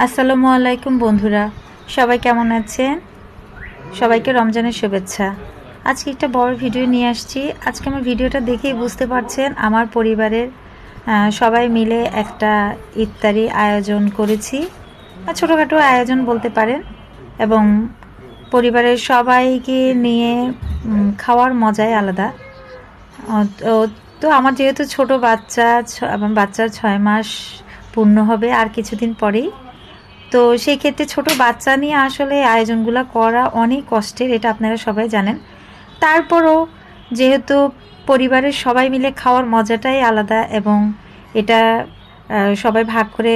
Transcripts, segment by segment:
আসসালামু আলাইকুম বন্ধুরা, সবাই কেমন আছেন? সবাইকে রমজানের শুভেচ্ছা। আজকে একটা বড় ভিডিও নিয়ে আসছি। আজকে আমার ভিডিওটা দেখেই বুঝতে পারছেন আমার পরিবারের সবাই মিলে একটা ইফতারি আয়োজন করেছি। ছোটোখাটো আয়োজন বলতে পারেন, এবং পরিবারের সবাইকে নিয়ে খাওয়ার মজাই আলাদা। তো তো আমার যেহেতু ছোট বাচ্চা, আমার বাচ্চার 6 মাস পূর্ণ হবে আর কিছুদিন পরেই। তো সেই ক্ষেত্রে ছোট বাচ্চা নিয়ে আসলে আয়োজনগুলো করা অনেক কষ্টের, এটা আপনারা সবাই জানেন। তারপরও যেহেতু পরিবারের সবাই মিলে খাওয়ার মজাটাই আলাদা, এবং এটা সবাই ভাগ করে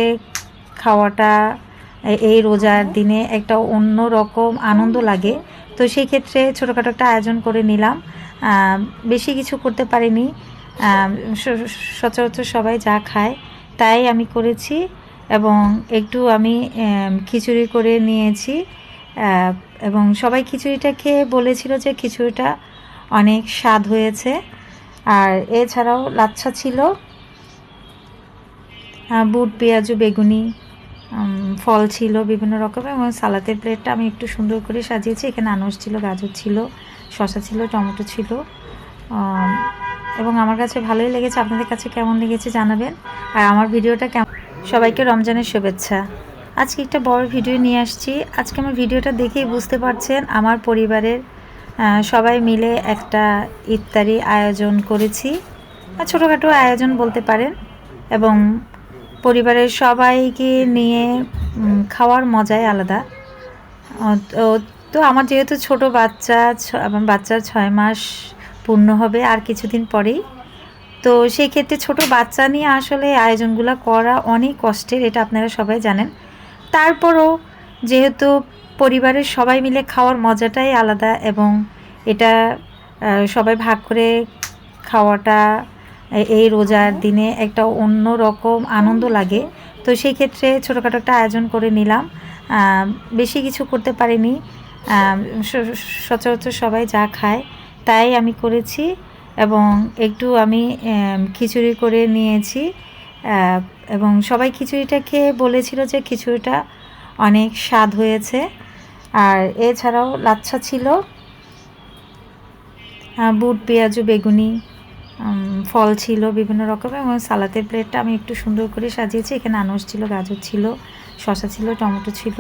খাওয়াটা এই রোজার দিনে একটা অন্য রকম আনন্দ লাগে। তো সেই ক্ষেত্রে ছোটোখাটো একটা আয়োজন করে নিলাম। বেশি কিছু করতে পারিনি, সচরাচর সবাই যা খায় তাই আমি করেছি, এবং একটু আমি খিচুড়ি করে নিয়েছি। এবং সবাই খিচুড়িটা খেয়ে বলেছিল যে খিচুড়িটা অনেক স্বাদ হয়েছে। আর এছাড়াও লাচ্ছা ছিল, বুট পেঁয়াজু বেগুনি, ফল ছিল বিভিন্ন রকমের, এবং সালাতের প্লেটটা আমি একটু সুন্দর করে সাজিয়েছি। এখানে আনারস ছিল, গাজর ছিল, শসা ছিল, টমেটো ছিল, এবং আমার কাছে ভালোই লেগেছে। আপনাদের কাছে কেমন লেগেছে জানাবেন। আর আমার ভিডিওটা কেমন, সবাইকে রমজানের শুভেচ্ছা। আজকে একটা বড় ভিডিও নিয়ে আসছি। আজকে আমার ভিডিওটা দেখেই বুঝতে পারছেন আমার পরিবারের সবাই মিলে একটা ইফতারি আয়োজন করেছি। ছোটোখাটো আয়োজন বলতে পারেন, এবং পরিবারের সবাইকে নিয়ে খাওয়ার মজাই আলাদা। তো আমার যেহেতু ছোট বাচ্চা, আমার বাচ্চার 6 মাস পূর্ণ হবে আর কিছুদিন পরেই। তো সেই ক্ষেত্রে ছোট বাচ্চা নিয়ে আসলে আয়োজনগুলো করা অনেক কষ্টের, এটা আপনারা সবাই জানেন। তারপরও যেহেতু পরিবারের সবাই মিলে খাওয়ার মজাটাই আলাদা, এবং এটা সবাই ভাগ করে খাওয়াটা এই রোজার দিনে একটা অন্য রকম আনন্দ লাগে। তো সেই ক্ষেত্রে ছোটোখাটো একটা আয়োজন করে নিলাম। বেশি কিছু করতে পারিনি, সচরাচর সবাই যা খায় তাই আমি করেছি, এবং একটু আমি খিচুড়ি করে নিয়েছি। এবং সবাই খিচুড়িটা খেয়ে বলেছিল যে খিচুড়িটা অনেক স্বাদ হয়েছে। আর এছাড়াও লাচ্ছা ছিল, বুট পেঁয়াজু বেগুনি, ফল ছিল বিভিন্ন রকমের, এবং সালাতের প্লেটটা আমি একটু সুন্দর করে সাজিয়েছি। এখানে আনারস ছিল, গাজর ছিল, শসা ছিল, টমেটো ছিল,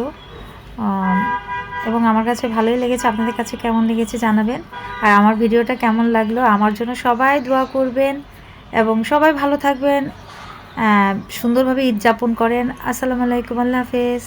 এবং আমার কাছে ভালোই লেগেছে। আপনাদের কাছে কেমন লেগেছে জানাবেন। আর আমার ভিডিওটা কেমন লাগলো আমার জন্য সবাই দোয়া করবেন, এবং সবাই ভালো থাকবেন, সুন্দরভাবে ঈদ যাপন করেন। আসসালামু আলাইকুম, আল্লাহ হাফেজ।